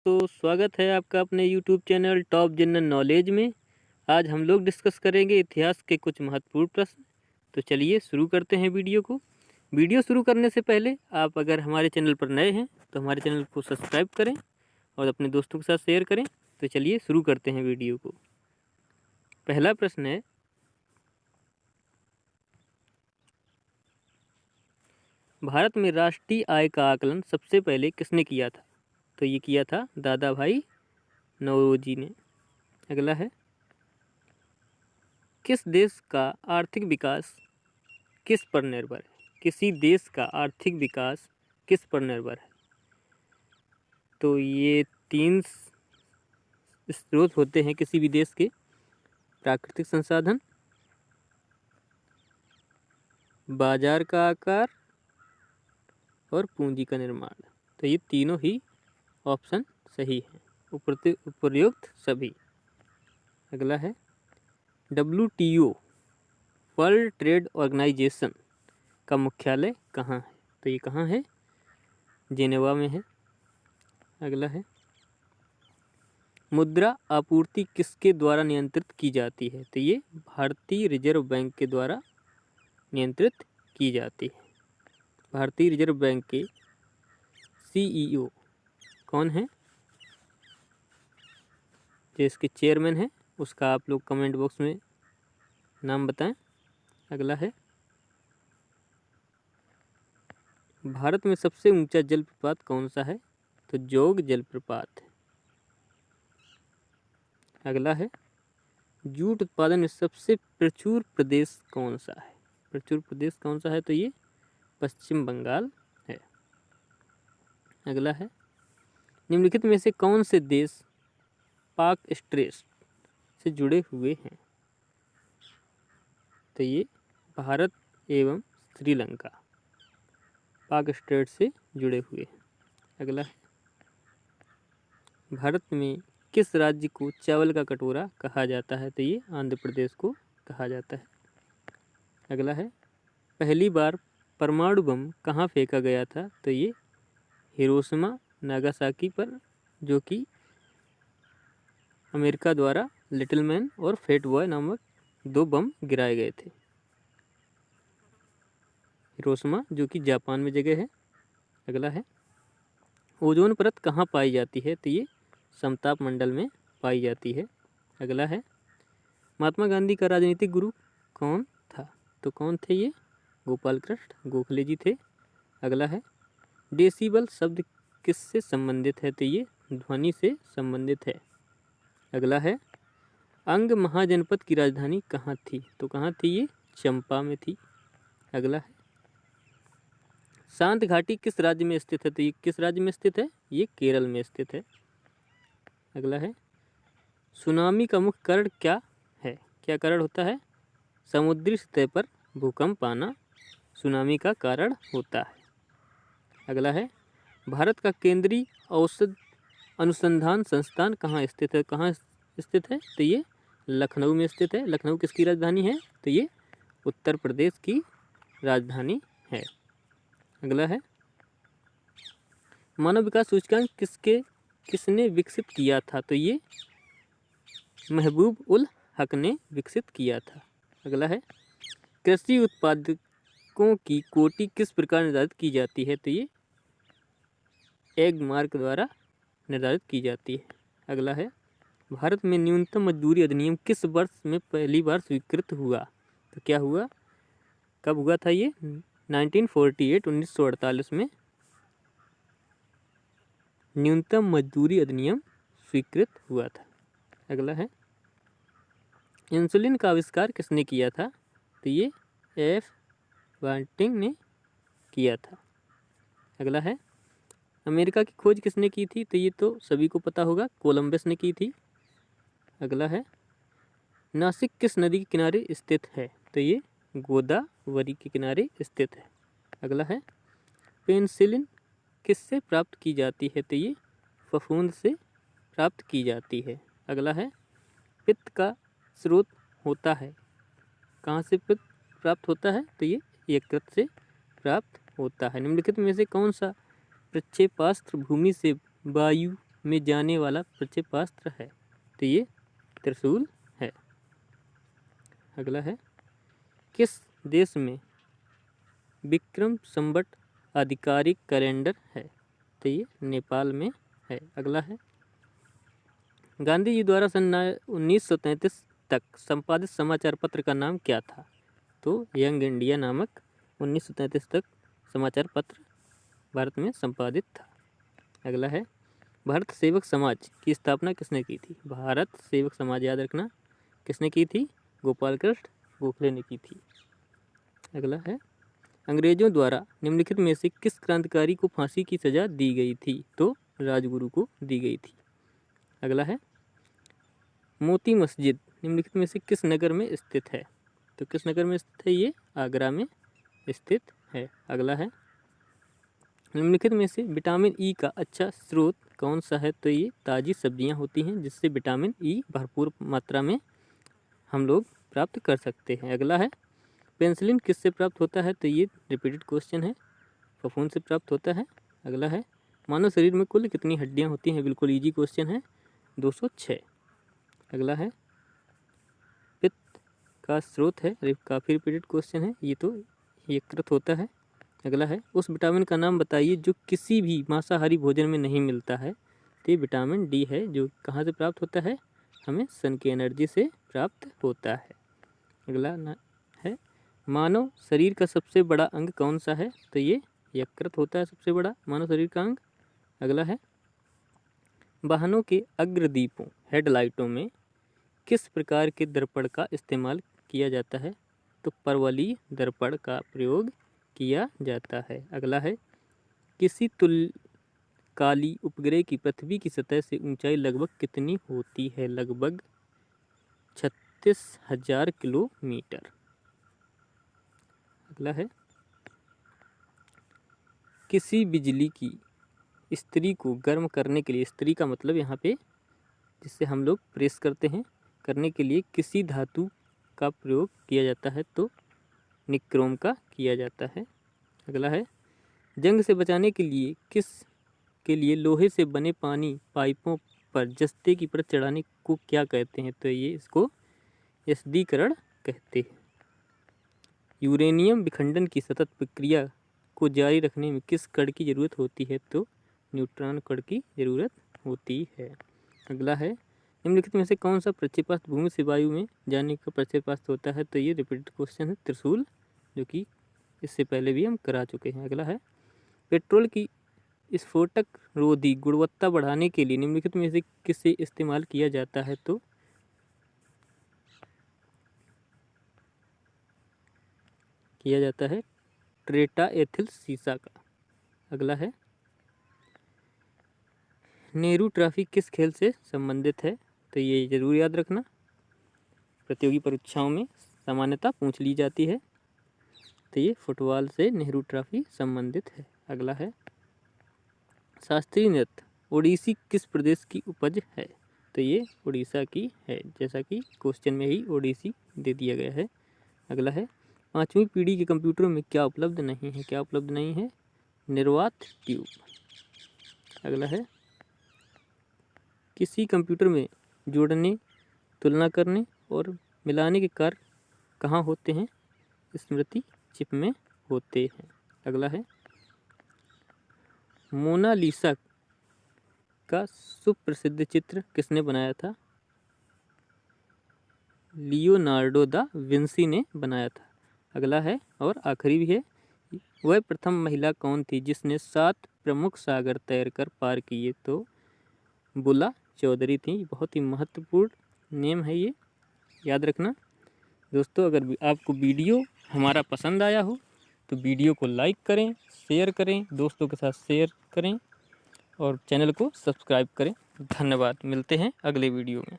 दोस्तों, स्वागत है आपका अपने YouTube channel top general knowledge में। आज हम लोग डिस्कस करेंगे इतिहास के कुछ महत्वपूर्ण प्रश्न। तो चलिए शुरू करते हैं वीडियो को। वीडियो शुरू करने से पहले आप अगर हमारे चैनल पर नए हैं तो हमारे चैनल को सब्सक्राइब करें और अपने दोस्तों के साथ शेयर करें। तो चलिए शुरू करते हैं वीडियो को। पहला प्रश्न है, भारत में राष्ट्रीय आय का आकलन सबसे पहले किसने किया था? तो ये किया था दादा भाई नौरोजी ने। अगला है, किस देश का आर्थिक विकास किस पर निर्भर है? किसी देश का आर्थिक विकास किस पर निर्भर है? तो ये 3 स्रोत होते हैं किसी भी देश के: प्राकृतिक संसाधन, बाजार का आकार और पूंजी का निर्माण। तो ये तीनों ही ऑप्शन सही है, उपयुक्त सभी। अगला है, WTO वर्ल्ड ट्रेड ऑर्गेनाइजेशन का मुख्यालय कहाँ है? तो ये कहाँ है? जेनेवा में है। अगला है, मुद्रा आपूर्ति किसके द्वारा नियंत्रित की जाती है? तो ये भारतीय रिजर्व बैंक के द्वारा नियंत्रित की जाती है। भारतीय रिजर्व बैंक के CEO कौन है? जो इसके चेयरमैन है उसका आप लोग कमेंट बॉक्स में नाम बताएं। अगला है, भारत में सबसे ऊंचा जलप्रपात कौन सा है? तो जोग जलप्रपात है। अगला है, जूट उत्पादन में सबसे प्रचुर प्रदेश कौन सा है? प्रचुर प्रदेश कौन सा है? तो ये पश्चिम बंगाल है। अगला है, निम्नलिखित में से कौन से देश पाक स्ट्रेट से जुड़े हुए हैं? तो ये भारत एवं श्रीलंका पाक स्ट्रेट से जुड़े हुए हैं। अगला है, भारत में किस राज्य को चावल का कटोरा कहा जाता है? तो ये आंध्र प्रदेश को कहा जाता है। अगला है, पहली बार परमाणु बम कहाँ फेंका गया था? तो ये हिरोशिमा नागासाकी पर, जो कि अमेरिका द्वारा लिटिल मैन और फेट बॉय नामक 2 बम गिराए गए थे। हिरोशिमा जो कि जापान में जगह है। अगला है, ओजोन परत कहाँ पाई जाती है? तो ये समताप मंडल में पाई जाती है। अगला है, महात्मा गांधी का राजनीतिक गुरु कौन था? तो कौन थे ये? गोपाल कृष्ण गोखले जी थे। अगला है, डेसिबल शब्द किससे संबंधित है? तो ये ध्वनि से संबंधित है। अगला है, अंग महाजनपद की राजधानी कहाँ थी? तो कहाँ थी ये? चंपा में थी। अगला है, शांत घाटी किस राज्य में स्थित है? तो ये किस राज्य में स्थित है? ये केरल में स्थित है। अगला है, सुनामी का मुख्य कारण क्या है? क्या कारण होता है? समुद्री सतह पर भूकंप आना सुनामी का कारण होता है। अगला है, भारत का केंद्रीय औषध अनुसंधान संस्थान कहाँ स्थित है? कहाँ स्थित है? तो ये लखनऊ में स्थित है। लखनऊ किसकी राजधानी है? तो ये उत्तर प्रदेश की राजधानी है। अगला है, मानव विकास सूचकांक किसने विकसित किया था? तो ये महबूब उल हक ने विकसित किया था। अगला है, कृषि उत्पादकों की कोटि किस प्रकार निर्धारित की जाती है? तो ये एग मार्क द्वारा निर्धारित की जाती है। अगला है, भारत में न्यूनतम मजदूरी अधिनियम किस वर्ष में पहली बार स्वीकृत हुआ? तो क्या हुआ, कब हुआ था ये? 1948 में न्यूनतम मजदूरी अधिनियम स्वीकृत हुआ था। अगला है, इंसुलिन का आविष्कार किसने किया था? तो ये F बांटिंग ने किया था। अगला है, अमेरिका की खोज किसने की थी? तो ये तो सभी को पता होगा, कोलंबस ने की थी। अगला है, नासिक किस नदी के किनारे स्थित है? तो ये गोदावरी के किनारे स्थित है। अगला है, पेनिसिलिन किससे प्राप्त की जाती है? तो ये फफूंद से प्राप्त की जाती है। अगला है, पित्त का स्रोत होता है, कहाँ से पित्त प्राप्त होता है? तो ये यकृत से प्राप्त होता है। निम्नलिखित में से कौन सा प्रक्षेपास्त्र भूमि से वायु में जाने वाला प्रक्षेपास्त्र है? तो ये त्रिशूल है। अगला है, किस देश में विक्रम संवत आधिकारिक कैलेंडर है? तो ये नेपाल में है। अगला है, गांधी जी द्वारा सन 1933 तक संपादित समाचार पत्र का नाम क्या था? तो यंग इंडिया नामक 1933 तक समाचार पत्र भारत में संपादित था। अगला है, भारत सेवक समाज की स्थापना किसने की थी? भारत सेवक समाज याद रखना किसने की थी? गोपाल कृष्ण गोखले ने की थी। अगला है, अंग्रेजों द्वारा निम्नलिखित में से किस क्रांतिकारी को फांसी की सजा दी गई थी? तो राजगुरु को दी गई थी। अगला है, मोती मस्जिद निम्नलिखित में से किस नगर में स्थित है? तो किस नगर में स्थित है? ये आगरा में स्थित है। अगला है, निम्नलिखित में से विटामिन ई का अच्छा स्रोत कौन सा है? तो ये ताज़ी सब्जियां होती हैं जिससे विटामिन ई भरपूर मात्रा में हम लोग प्राप्त कर सकते हैं। अगला है, पेंसिलिन किससे प्राप्त होता है? तो ये रिपीटेड क्वेश्चन है, फफूंद से प्राप्त होता है। अगला है, मानव शरीर में कुल कितनी हड्डियां होती हैं? बिल्कुल इजी क्वेश्चन है, 206। अगला है, पित्त का स्रोत है, काफ़ी रिपीटेड क्वेश्चन है, ये तो यकृत होता है। अगला है, उस विटामिन का नाम बताइए जो किसी भी मांसाहारी भोजन में नहीं मिलता है। तो ये विटामिन डी है, जो कहाँ से प्राप्त होता है? हमें सन की एनर्जी से प्राप्त होता है। अगला है, मानव शरीर का सबसे बड़ा अंग कौन सा है? तो ये यकृत होता है सबसे बड़ा मानव शरीर का अंग। अगला है, वाहनों के अग्रदीपों हेडलाइटों में किस प्रकार के दर्पण का इस्तेमाल किया जाता है? तो परवलयी दर्पण का प्रयोग किया जाता है। अगला है, किसी तुल्यकाली उपग्रह की पृथ्वी की सतह से ऊंचाई लगभग कितनी होती है? लगभग 36,000 किलोमीटर। अगला है, किसी बिजली की इस्त्री को गर्म करने के लिए, इस्त्री का मतलब यहाँ पे जिससे हम लोग प्रेस करते हैं, करने के लिए किसी धातु का प्रयोग किया जाता है? तो निक्रोम का किया जाता है। अगला है, जंग से बचाने के लिए लोहे से बने पानी पाइपों पर जस्ते की परत चढ़ाने को क्या कहते हैं? तो ये इसको एसडीकरण कहते हैं। यूरेनियम विखंडन की सतत प्रक्रिया को जारी रखने में किस कण की जरूरत होती है? तो न्यूट्रॉन कण की जरूरत होती है। अगला है, निम्नलिखित में से कौन सा प्रक्षेपास्त्र भूमि से वायु में जाने का प्रक्षेपास्त्र होता है? तो ये रिपीटेड क्वेश्चन है, त्रिशूल, जो कि इससे पहले भी हम करा चुके हैं। अगला है, पेट्रोल की स्फोटक रोधी गुणवत्ता बढ़ाने के लिए निम्नलिखित में से किसे इस्तेमाल किया जाता है? तो किया जाता है ट्रेटा एथिल सीसा का। अगला है, नेहरू ट्रॉफी किस खेल से संबंधित है? तो ये जरूर याद रखना, प्रतियोगी परीक्षाओं में सामान्यतः पूछ ली जाती है। तो ये फुटबॉल से नेहरू ट्रॉफी संबंधित है। अगला है, शास्त्रीय नृत्य ओडिसी किस प्रदेश की उपज है? तो ये उड़ीसा की है, जैसा कि क्वेश्चन में ही ओडिसी दे दिया गया है। अगला है, 5वीं पीढ़ी के कंप्यूटरों में क्या उपलब्ध नहीं है? क्या उपलब्ध नहीं है? निर्वात ट्यूब। अगला है, किसी कंप्यूटर में जोड़ने, तुलना करने और मिलाने के कार्य कहाँ होते हैं? स्मृति चिप में होते हैं। अगला है, मोनालिसा का सुप्रसिद्ध चित्र किसने बनाया था? लियोनार्डो दा विंसी ने बनाया था। अगला है और आखिरी भी है, वह प्रथम महिला कौन थी जिसने 7 प्रमुख सागर तैरकर पार किए? तो बुला चौधरी थी। बहुत ही महत्वपूर्ण नेम है ये, याद रखना। दोस्तों, अगर आपको वीडियो हमारा पसंद आया हो तो वीडियो को लाइक करें, शेयर करें, दोस्तों के साथ शेयर करें और चैनल को सब्सक्राइब करें। धन्यवाद, मिलते हैं अगले वीडियो में।